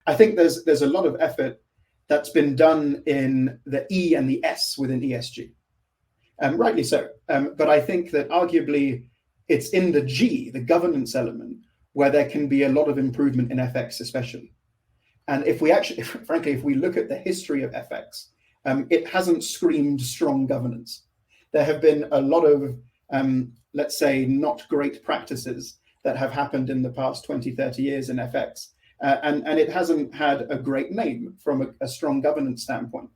I think there's a lot of effort that's been done in the E and the S within ESG, rightly so. But I think that arguably it's in the G, the governance element, where there can be a lot of improvement in FX, especially. And if we actually, frankly, if we look at the history of FX, it hasn't screamed strong governance. There have been a lot of, let's say, not great practices that have happened in the past 20, 30 years in FX. And it hasn't had a great name from a strong governance standpoint.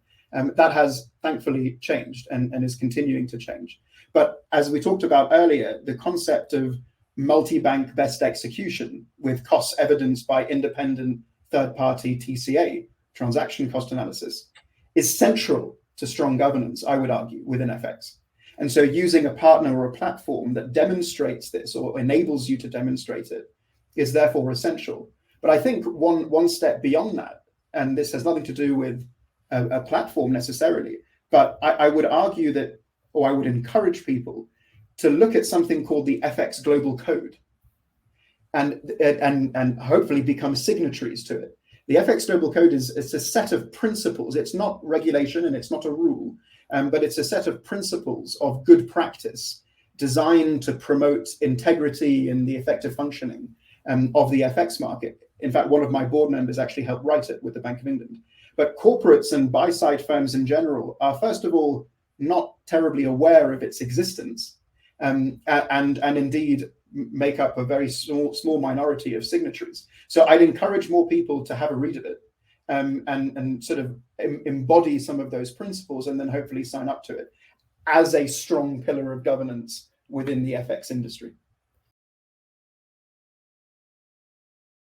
That has thankfully changed and is continuing to change. But as we talked about earlier, the concept of multi-bank best execution with costs evidenced by independent third-party TCA, transaction cost analysis, is central to strong governance, I would argue, within FX. And so using a partner or a platform that demonstrates this or enables you to demonstrate it is therefore essential. But I think one step beyond that, and this has nothing to do with a platform necessarily, but I would argue that, or I would encourage people to look at something called the FX Global Code and hopefully become signatories to it. The FX Global Code is a set of principles. It's not regulation and it's not a rule, but it's a set of principles of good practice designed to promote integrity and the effective functioning of the FX market. In fact, one of my board members actually helped write it with the Bank of England. But corporates and buy-side firms in general are, first of all, not terribly aware of its existence, and indeed make up a very small minority of signatories. So I'd encourage more people to have a read of it and sort of embody some of those principles and then hopefully sign up to it as a strong pillar of governance within the FX industry.